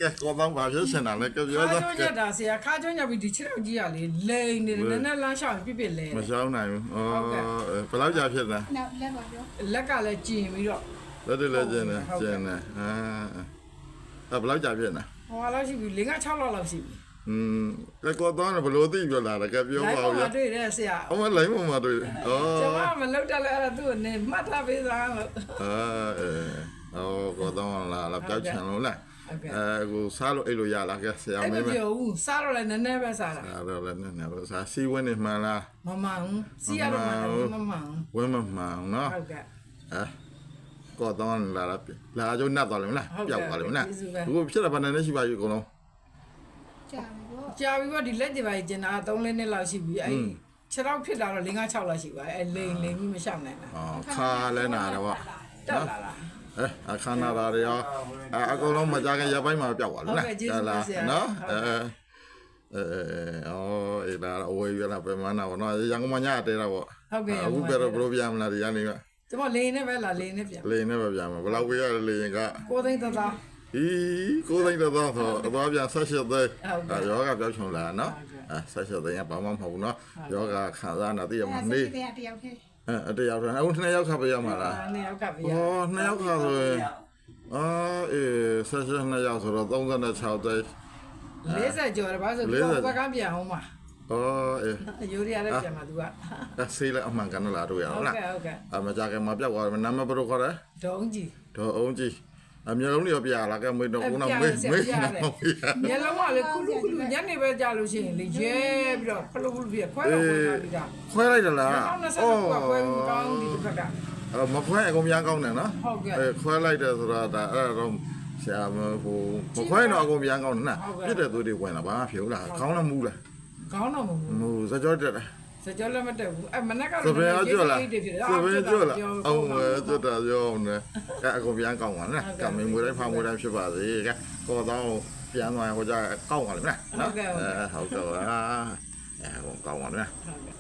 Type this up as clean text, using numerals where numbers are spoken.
ကဲကောင်းပါဖြစ်စင်တာလေကပြော ခါ တော့ ကျုံးညတာဆရာခါကျုံးညပြီးဒီခြေထောက်ကြီးကလေလိန်နေတယ်နည်းနည်းလမ်းလျှောက်ပြစ်လဲ မရှောင်းနိုင်ဘူးဘယ်လောက်ကြာဖြစ်လဲ နောက်လက်ပါပြော လက်ကလည်းကျင်ပြီးတော့ လက်တွေလည်းကျင်းနေဟာဘယ်လောက်ကြာဖြစ်နေ ဟိုလောက်ရှိပြီ၄-6လောက်လောက်ရှိပြီ ကဲကောတော့ဘလို့သိပြောလာတယ်ကဲပြော လိုက် ပါ ပေါ် ဦး မှာတွေ့တယ်ဆရာ အမလိုင်းမမတွေ့ဩ ကျွန်မမလောက်တက်လဲအဲ့ဒါသူ့အနေမှတ်ထားပေးသားလို့ ကောတော့လာပြောက်ချင်လို့လားကိုစားလို့အဲ့လိုရလားကဲဆရာ အဲ့ မ မ င်းမ ပြောဘူးစားတော့လည်းနည်းနည်းပဲစားတာ အဲ့တော့လည်းနည်းနည်းလို့စားစီးဝင်းနေမှလား မမှန်ဘူးစီးရတော့မှမမှန်ဘူး ဝင်းမမှန်နော် ဟုတ်ကဲ့ ကောတော့လာကျုံနှက်သွားတယ်မလားပြောက်သွားတယ်မလားအခုဖြစ်တာဘာနဲ့ရှိပါယူအကုန်လုံး ကြာပြီပေါ့ ကြာပြီပေါ့ဒီလက်တွေပါကျင်တာ3-4နှစ်လောက်ရှိပြီအဲ့ခြေထောက်ဖြစ်လာတော့5-6လောက်ရှိပါတယ်အဲ့လိန်ပြီးမရှောင်နိုင်တာ ခါလဲနာတယ်ပေါ့ တက်လာလား အခါနာတာတွေရောအကုန်လုံးမကြခင်ရပိုင်းမှာပြောက်သွားလို့လားနော်အေးဒါအဝေးရလာပဲမနာဘောနော်ရန်ကုန်မှာညတဲတာပေါ့အခုဘယ်တော့ဘလို့ပြန်မလားဒီကနေက ကျွန်မလိန်နဲ့ပဲလာလိန်နဲ့ပြန် လေနဲ့ပဲပြန်မှာဘယ်လောက်ဝေးရလေရင်က ကိုသိန်းသက်သာ ကိုသိတော့ဆိုတော့ပြန်ဆက်ရှက်သေးယောဂပြောင်းချုံလာနော်ဆက်ရှက်သေးရဘာမှမဟုတ်ဘူးနော်ယောဂခံစားနာသိရမှာနေ တယောက်တည်း တရားပြန်အခု2ယောက်ခပ်ပြရမှာလား 2ယောက်ကပြရ 2ယောက်ခါဆိုရင်ဆက်ရှက်2ယောက်ဆိုတော့36သိန်း 40ကျော်တယ်ဘာလို့ဆိုတော့ဘက်ကပြန်အောင်မှာရိုးရရတဲ့ပြန်မှာ तू က ဆေးလည်းအမှန်ကန်လာတော့ရအောင်လား ဟုတ်ကဲ့ မကြခင်မှာပြောက်သွားတယ်နာမည်ဘယ်လိုခေါ်လဲ ဒုံးကြီး ဒေါ်အောင်ကြီးမျိုးလုံးတွေပြလာကမေးတော့ခုနမေး မျက်လုံးကလေခုလူညနေပဲကြာလို့ရှိရင်လေရဲပြီးတော့ဖလို့ဖလို့ပြခွဲတော့ခွဲတာဒီက ခွဲလိုက်တယ်လား 20ခွဲကောင်းဒီဘက်က မခွဲအကုန်ပြန်ကောင်းတယ်နော် ဟုတ်ကဲ့ ခွဲလိုက်တယ်ဆိုတော့ဒါအဲ့တော့ဆရာမခွဲတော့အကုန်ပြန်ကောင်းတယ်နော်ပြစ်တဲ့သွေးတွေဝင်လာဘာမှဖြစ်ဘူးလားခေါင်းလည်းမူးလား ခေါင်းတော့မဟုတ်ဘူး မူစကြောတက်တယ် စကြောလည်းမတက်ဘူးအဲ့မနက်ကတော့ စပင်းကျွတ်လားစပင်းကျွတ်လားအောင် ဟုတ် ကျွတ်တာရောနဲ့အကုန်ပြန်ကောင်းပါနော်ကမင်းမွေးတိုင်းဖာမွေးတိုင်းဖြစ်ပါစေကကောတော့ပြန်သွားဟိုကြကောင်းပါလိမ့်မယ်နော်ဟုတ်ကဲ့ပါကောင်းပါလိမ့်မယ်